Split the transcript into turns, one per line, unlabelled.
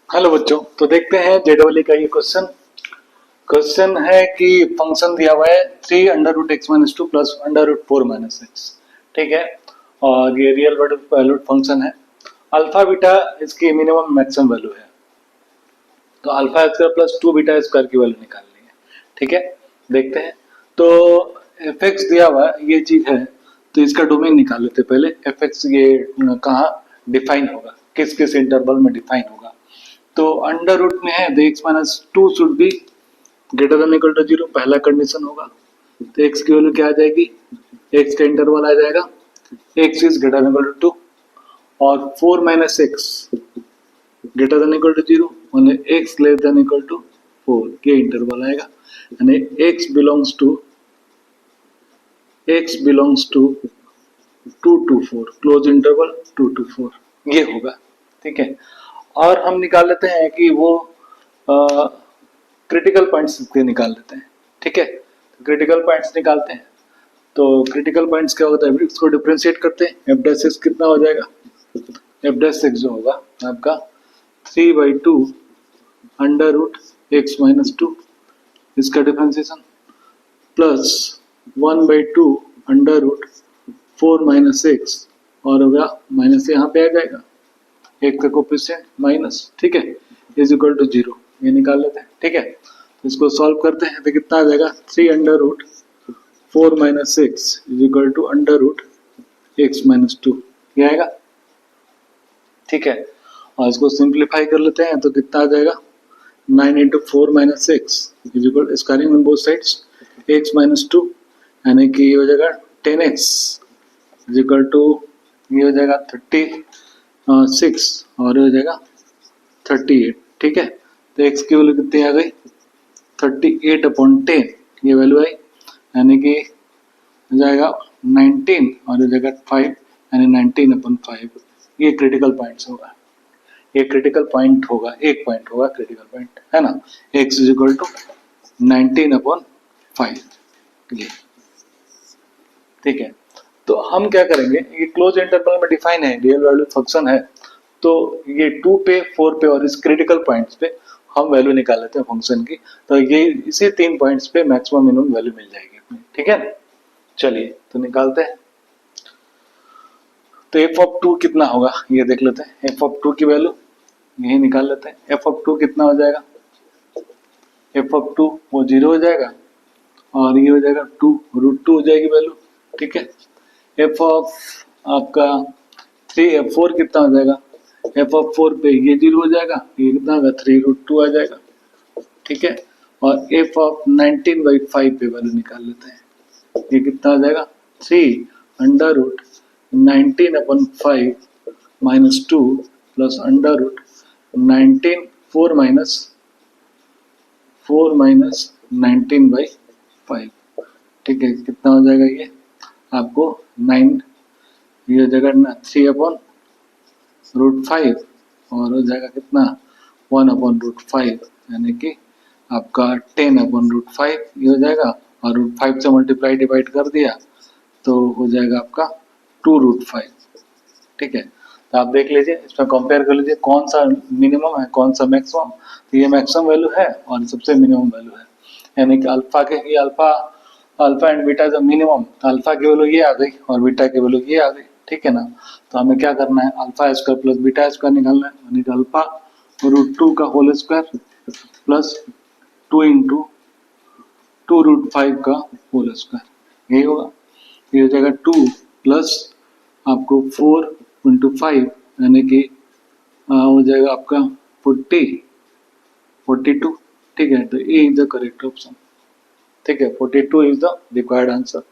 Hello बच्चों, तो देखते हैं जेडब्ल्यू का ये क्वेश्चन। क्वेश्चन है कि फंक्शन दिया हुआ है 3 under root x minus two plus under root four minus x. ठीक है, और ये रियल वैल्यूड फंक्शन है। अल्फा बीटा इसकी मिनिमम मैक्सिमम वैल्यू है, तो alpha square plus two beta square की वैल्यू निकालनी है। ठीक है, देखते हैं। तो एफ एक्स दिया हुआ है, ये चीज है, तो इसका डोमेन निकाल लेते हैं पहले। एफ एक्स ये कहाँ डिफाइन होगा, किस किस इंटरवल में डिफाइन होगा। तो अंडर रूट में है, तो x minus two should be greater than equal to zero, पहला कंडीशन होगा। तो एक्स की वैल्यू क्या आ जाएगी, एक्स का इंटरवल आ जाएगा X is greater than equal to 2, और four minus X greater than equal to zero, मतलब X less than equal to four, ये इंटरवल आएगा। यानी X belongs to two to four, close interval two to four, ये होगा। ठीक है, और हम निकाल लेते हैं कि वो क्रिटिकल पॉइंट्स के निकाल लेते हैं। ठीक है, क्रिटिकल पॉइंट्स निकालते हैं। तो क्रिटिकल पॉइंट्स क्या होता है, इसको डिफरेंशिएट करते हैं। एफ डैश एक्स कितना हो जाएगा, एफ डैश एक्स जो होगा आपका 3/2 under root x minus two, इसका differentiation, plus 1/2 under root four minus X, और होगा माइनस यहाँ पे आ जाएगा एक का कोफिशिएंट माइनस। ठीक है, इज इक्वल टू जीरो, ये निकाल लेते हैं। ठीक है, तो इसको सॉल्व करते हैं तो कितना आ जाएगा, 3 under root four minus x is equal to under root x minus two, ये आएगा। ठीक है, और इसको सिंप्लीफाई कर लेते हैं तो कितना आ जाएगा, 9 into four minus x is equal, squaring on both sides, x minus to, यानी कि ये हो जाएगा 10x इज इक्वल टू, ये हो जाएगा 36, और ये हो जाएगा 38। ठीक है, तो x की वैल्यू कितनी आ गई, 38/10, ये वैल्यू आई, यानी कि हो जाएगा 19, और हो जाएगा 5, यानी 19/5। ये क्रिटिकल पॉइंट्स होगा, ये क्रिटिकल पॉइंट होगा, एक पॉइंट होगा क्रिटिकल पॉइंट, है ना। x इज इक्वल टू 19/5, ये। ठीक है, तो हम क्या करेंगे, ये क्लोज इंटरवल में डिफाइन है, रियल वैल्यू फंक्शन है, तो ये 2 पे 4 पे और इस क्रिटिकल पॉइंट्स पे हम वैल्यू निकाल लेते हैं फंक्शन की। तो ये इसी 3 पॉइंट्स पे मैक्सिमम मिनिमम वैल्यू मिल जाएगी अपनी। ठीक है, चलिए तो निकालते हैं। तो एफ ऑफ 2 कितना होगा ये देख लेते हैं। एफ ऑफ 2 की वैल्यू यही निकाल लेते हैं। एफ ऑफ 2 कितना हो जाएगा, एफ ऑफ 2 वो 0 हो जाएगा, और ये हो जाएगा 2√2 हो जाएगी वैल्यू। ठीक है, एफ ऑफ आपका 4 कितना हो जाएगा, एफ ऑफ 4 पे ये 0 हो जाएगा, ये कितना होगा 3√2 आ जाएगा। ठीक है, और एफ ऑफ 19/5 पे वैल्यू निकाल लेते हैं, ये कितना आ जाएगा, 3 under root 19/5 minus 2 plus under root 19 4 minus 19/5। ठीक है, कितना हो जाएगा ये आपको 9, ये हो जाएगा ना 3/√5, और हो जाएगा कितना 1/√5, यानी कि आपका 10/√5 ये हो जाएगा, और √5 से मल्टीप्लाई डिवाइड कर दिया तो हो जाएगा आपका 2√5। ठीक है, तो आप देख लीजिए, इसमें कंपेयर कर लीजिए कौन सा मिनिमम है कौन सा मैक्सिमम। तो ये मैक्सिमम वैल्यू है और सबसे मिनिमम वैल्यू है, यानी कि अल्फा के ये अल्फा एंड बीटा जो मिनिमम, अल्फा की वैल्यू ये आ गई और बीटा की वैल्यू ये आ गई। ठीक है ना, तो हमें क्या करना है, alpha square plus beta square निकालना है, यानी कि अल्फा √2 का होल स्क्वायर प्लस 2 इंटू 2√5 का होल स्क्वायर, यही होगा। ये हो जाएगा 2 प्लस आपको 4 इंटू 5, यानी कि हो जाएगा आपका 42। ठीक है, तो ए इज द करेक्ट ऑप्शन। ठीक है, 42 इज द रिक्वायर्ड आंसर।